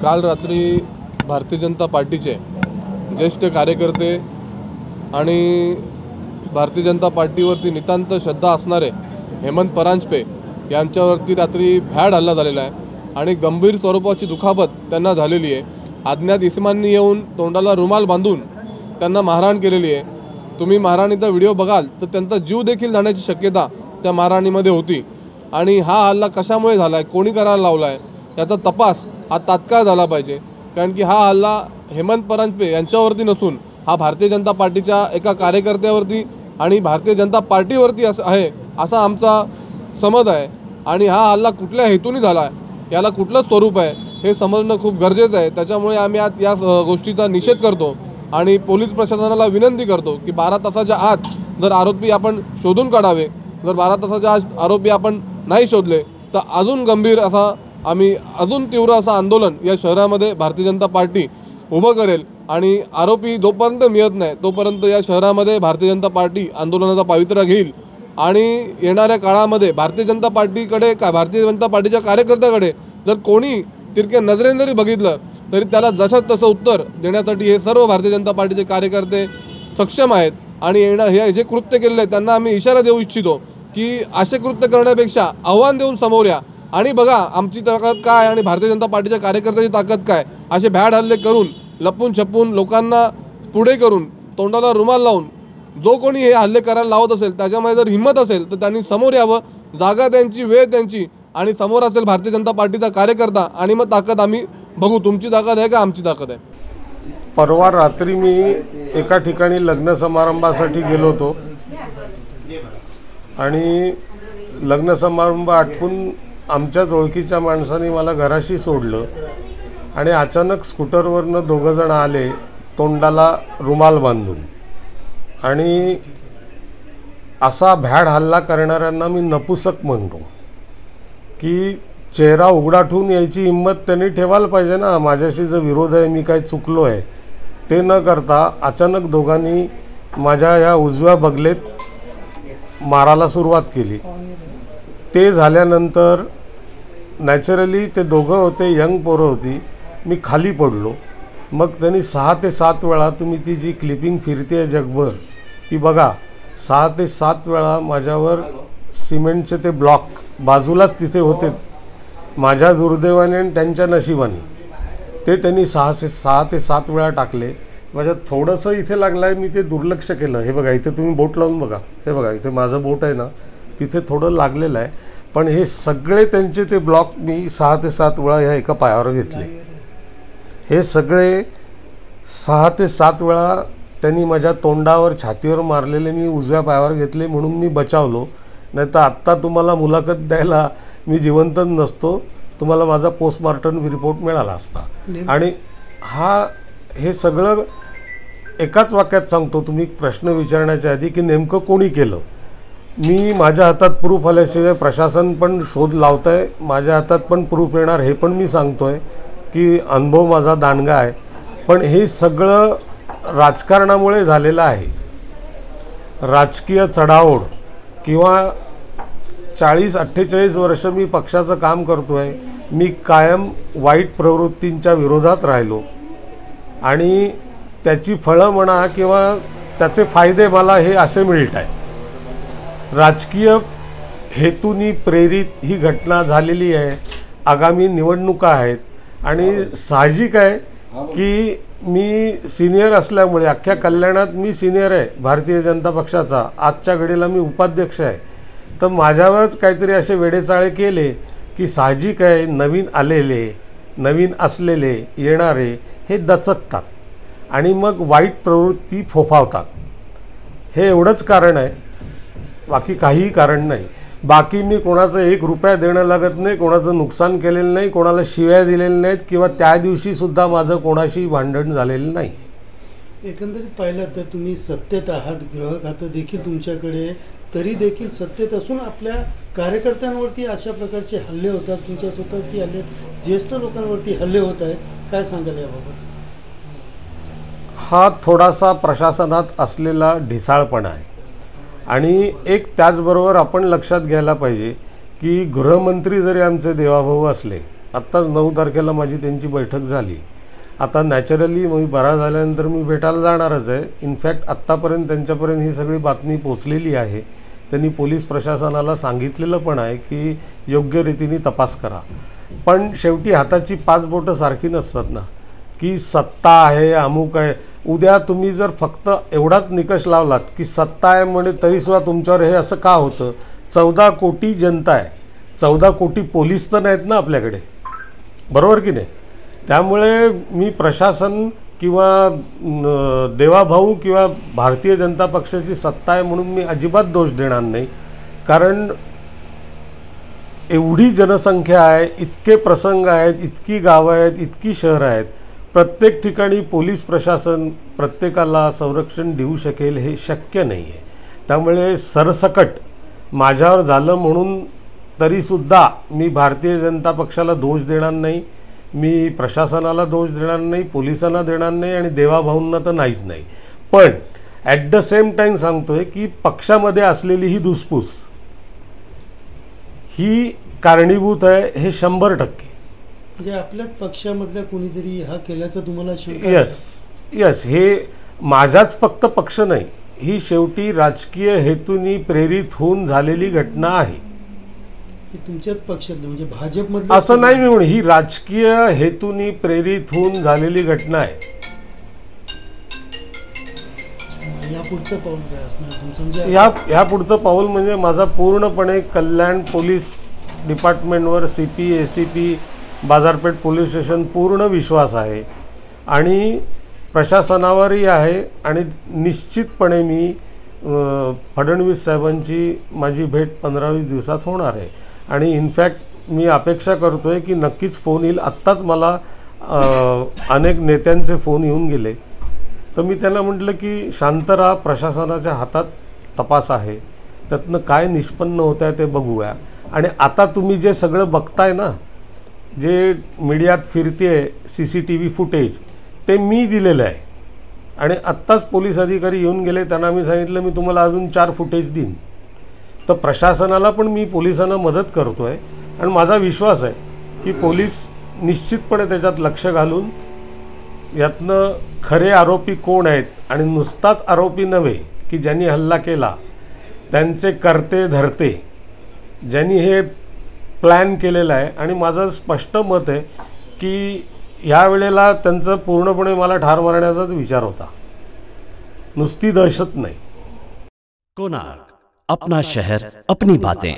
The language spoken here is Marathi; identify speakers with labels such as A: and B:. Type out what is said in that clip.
A: काल रात्री भारतीय जनता पार्टीचे ज्येष्ठ कार्यकर्ते आणि भारतीय जनता पार्टीवरती नितांत श्रद्धा असणारे हेमंत परांजपे यांच्यावरती रात्री भ्याड हल्ला झालेला आहे आणि गंभीर स्वरूपाची दुखापत त्यांना झालेली आहे। अज्ञात इसमांनी येऊन तोंडाला रुमाल बांधून त्यांना मारहाण केलेली आहे। तुम्ही मारहाणीचा व्हिडिओ बघाल तर त्यांचा जीव देखील जाण्याची शक्यता त्या मारहाणीमध्ये होती आणि हा हल्ला कशामुळे झाला आहे, कोणी करायला लावला आहे याचा तपास हा तात्काळ झाला पाहिजे। कारण की हा हल्ला हेमंत परांजपे यांच्यावरती नसून हा भारतीय जनता पार्टीच्या एका कार्यकर्त्यावरती आणि भारतीय जनता पार्टीवरती आहे असा आमचा समज आहे। आणि हा हल्ला कुठल्या हेतूने झाला आहे, याला कुठलं स्वरूप आहे हे समजणं खूप गरजेचं आहे। त्याच्यामुळे आम्ही आज या गोष्टीचा निषेध करतो आणि पोलीस प्रशासनाला विनंती करतो की 12 तासाच्या आत जर आरोपी आपण शोधून काढावे। जर 12 तासाच्या आत आरोपी आपण नाही शोधले तर अजून गंभीर असा आम्ही अजून तीव्र असं आंदोलन या शहरामध्ये भारतीय जनता पार्टी उभं करेल आणि आरोपी जोपर्यंत मिळत नाही तोपर्यंत या शहरामध्ये भारतीय जनता पार्टी आंदोलनाचा पावित्र्य घेईल आणि येणाऱ्या काळामध्ये भारतीय जनता पार्टीच्या कार्यकर्त्याकडे जर कोणी तिरक्या नजरेने जरी बघितलं तरी त्याला जसं तसं उत्तर देण्यासाठी हे सर्व भारतीय जनता पार्टीचे कार्यकर्ते सक्षम आहेत। आणि हे जे कृत्य केलेले आहे त्यांना आम्ही इशारा देऊ इच्छितो की असे कृत्य करण्यापेक्षा आव्हान देऊन समोर या आणि बघा आमची ताकद काय आणि भारतीय जनता पार्टीच्या कार्यकर्त्याची ताकद काय। असे भ्याड हल्ले करून लपून छपून लोकांना पुढे करून तोंडाला रुमाल लावून जो कोणी हे हल्ले करायला लावत असेल त्याच्यामध्ये जर हिंमत असेल तर त्यांनी समोर यावं। जागा त्यांची, वेळ त्यांची आणि समोर असेल भारतीय जनता पार्टीचा कार्यकर्ता आणि मग ताकद आम्ही बघू तुमची ताकद आहे का आमची ताकद आहे।
B: परवा रात्री मी एका ठिकाणी लग्न समारंभासाठी गेलो होतो आणि लग्न समारंभ आटपून आमच्याच ओळखीच्या माणसाने मला घराशी सोडलं आणि अचानक स्कूटरवरनं दोघं जण आले तोंडाला रुमाल बांधून आणि असा भ्याड हल्ला करणाऱ्यांना मी नपुसक म्हणतो की चेहरा उघडा ठेवून यायची हिंमत त्यांनी ठेवायला पाहिजे ना। माझ्याशी जो विरोध आहे, मी काय चुकलो आहे ते न करता अचानक दोघांनी माझ्या या उजव्या बगलेत मारायला सुरुवात केली। ते झाल्यानंतर नॅचरली ते दोघं होते, यंग पोरं होती, मी खाली पडलो। मग त्यांनी 6 ते 7 वेळा, तुम्ही ती जी क्लिपिंग फिरते आहे जगभर ती बघा, 6 ते 7 वेळा माझ्यावर सिमेंटचे ते ब्लॉक बाजूलाच तिथे होते। माझ्या दुर्दैवाने आणि त्यांच्या नशिबाने ते त्यांनी 6 ते 7 वेळा टाकले। माझ्या थोडंसं इथे लागलं आहे, मी ते दुर्लक्ष केलं। हे बघा इथे तुम्ही बोट लावून बघा, हे बघा इथे माझं बोट आहे ना, तिथे थोडं लागलेलं आहे। पण हे सगळे त्यांचे ते ब्लॉक मी 6 ते 7 वेळा ह्या एका पायावर घेतले। हे सगळे 6 ते 7 वेळा त्यांनी माझ्या तोंडावर, छातीवर मारलेले मी उजव्या पायावर घेतले म्हणून मी बचावलो। नाही तर आत्ता तुम्हाला मुलाखत द्यायला मी जिवंत नसतो, तुम्हाला माझा पोस्टमॉर्टम रिपोर्ट मिळाला असता। आणि हे सगळं एकाच वाक्यात सांगतो, तुम्ही प्रश्न विचारण्याच्या आधी की नेमकं कोणी केलं। मी माझ्या हातात प्रूफ आल्याशिवाय प्रशासन पण शोध लावत आहे, माझ्या हातात पण प्रूफ येणार हे पण मी सांगतो आहे की अनुभव माझा दांडगा आहे। पण हे सगळं राजकारणामुळे झालेलं आहे। राजकीय चढाओढ किंवा 40-48 वर्ष मी पक्षाचं काम करतो आहे, मी कायम वाईट प्रवृत्तींच्या विरोधात राहिलो आणि त्याची फळं म्हणा किंवा त्याचे फायदे मला हे असे मिळत आहेत। राजकीय हेतूनी प्रेरित ही घटना झालेली आहे। आगामी निवडणुका आहेत आणि साहजिक आहे की मी सिनियर असल्यामुळे अख्ख्या कल्याणात मी सिनियर आहे भारतीय जनता पक्षाचा, आजच्या घडीला मी उपाध्यक्ष आहे। तर माझ्यावरच काहीतरी असे वेडेचाळे केले की साहजिक आहे नवीन आलेले, नवीन असलेले, येणारे हे दचकतात आणि मग वाईट प्रवृत्ती फोफावतात। हे एवढंच कारण आहे, बाकी काहीही कारण नाही। बाकी मी कोणाचं 1 रुपया देणं लागत नाही, कोणाचं नुकसान केलेलं नाही, कोणाला शिव्या दिलेल्या नाहीत किंवा त्या दिवशीसुद्धा माझं कोणाशी भांडण झालेलं नाही।
C: एकंदरीत पाहिलं तर तुम्ही सत्तेत आहात, गृह खातं देखील तुमच्याकडे, तरी देखील सत्तेत असून आपल्या कार्यकर्त्यांवरती अशा प्रकारचे हल्ले होतात, तुमच्या स्वतःवरती हल्ले, ज्येष्ठ लोकांवरती हल्ले होत आहेत, काय सांगाल याबाबत?
B: हा थोडासा प्रशासनात असलेला ढिसाळपणा आहे आणि एक त्याचबरोबर आपण लक्षात घ्यायला पाहिजे की गृहमंत्री जरी आमचे देवाभाऊ असले आत्ताच 9 तारखेला माझी त्यांची बैठक झाली. आता नॅचरली मी बरा झाल्यानंतर मी भेटायला जाणारच आहे. इनफॅक्ट आत्तापर्यंत त्यांच्यापर्यंत ही सगळी बातमी पोचलेली आहे. त्यांनी पोलीस प्रशासनाला सांगितलेलं पण आहे की योग्य रीतीने तपास करा. पण शेवटी हाताची 5 बोटं सारखी नसतात ना, की सत्ता आहे, अमुक आहे. उद्या तुम्ही जर फक्त एवढाच निकष लावलात की सत्ता आहे म्हणजे तरीसुद्धा तुमच्यावर हे असं का होतं? 14 कोटी जनता आहे, 14 कोटी पोलीस तर नाहीत ना आपल्याकडे, बरोबर की नाही? त्यामुळे मी प्रशासन किंवा देवाभाऊ किंवा भारतीय जनता पक्षाची सत्ता आहे म्हणून मी अजिबात दोष देणार नाही. कारण एवढी जनसंख्या आहे, इतके प्रसंग आहेत, इतकी गावं आहेत, इतकी शहरं आहेत, प्रत्येक ठिकाणी पोलीस प्रशासन प्रत्येकाला संरक्षण देऊ शकेल हे शक्य नाही आहे. त्यामुळे सरसकट माझ्यावर झालं म्हणून तरीसुद्धा मी भारतीय जनता पक्षाला दोष देणार नाही, मी प्रशासनाला दोष देणार नाही, पोलिसांना देणार नाही आणि देवाभाऊंना तर नाहीच नाही. पण ॲट द सेम टाईम सांगतोय की पक्षामध्ये असलेली ही धुसफूस ही कारणीभूत आहे हे 100%.
C: म्हणजे आपल्याच पक्षामधल्या कोणीतरी हा केल्याचं तुम्हाला शंका आहे?
B: यस, हे माझाच फक्त पक्ष नाही, ही शेवटी राजकीय हेतूनी प्रेरित होऊन झालेली घटना आहे.
C: हे तुमच्याच पक्षातलं म्हणजे भाजपमधलं
B: असं नाही मी म्हणून, ही राजकीय हेतूनी प्रेरित होऊन झालेली घटना आहे.
C: या पुढचं पाऊल काय असणार तुमचं? म्हणजे
B: या पुढचं पाऊल म्हणजे माझा पूर्णपणे कल्याण पोलीस डिपार्टमेंटवर CP ACP बाजारपेठ पोलीस स्टेशन पूर्ण विश्वास आहे आणि प्रशासनावरही आहे. आणि निश्चितपणे मी फडणवीस साहेबांची माझी भेट 15-20 दिवसात होणार आहे. आणि इनफॅक्ट मी अपेक्षा करतो आहे की नक्कीच फोन येईल. आत्ताच मला अनेक नेत्यांचे फोन येऊन गेले, तर मी त्यांना म्हटलं की शांत राहा, प्रशासनाच्या हातात तपास आहे, त्यातनं काय निष्पन्न होत आहे ते बघूया. आणि आता तुम्ही जे सगळं बघताय ना, जे मीडियात फिरते CCTV फुटेज, ते मी दिलेलं आहे. आणि आत्ताच पोलीस अधिकारी येऊन गेले, त्यांना मी सांगितलं मी तुम्हाला अजून 4 फुटेज देईन. तर प्रशासनाला पण मी पोलिसांना मदत करतो आहे आणि माझा विश्वास आहे की पोलीस निश्चितपणे त्याच्यात लक्ष घालून यातनं खरे आरोपी कोण आहेत आणि नुसताच आरोपी नव्हे की ज्यांनी हल्ला केला, त्यांचे करते धरते, ज्यांनी हे प्लॅन केलेलं आहे. आणि माझं स्पष्ट मत आहे की ह्या वेळेला त्यांचं पूर्णपणे मला ठार मारण्याचाच विचार होता, नुसती दहशत नाही.
D: कोणार्क, अपना शहर अपनी बातें.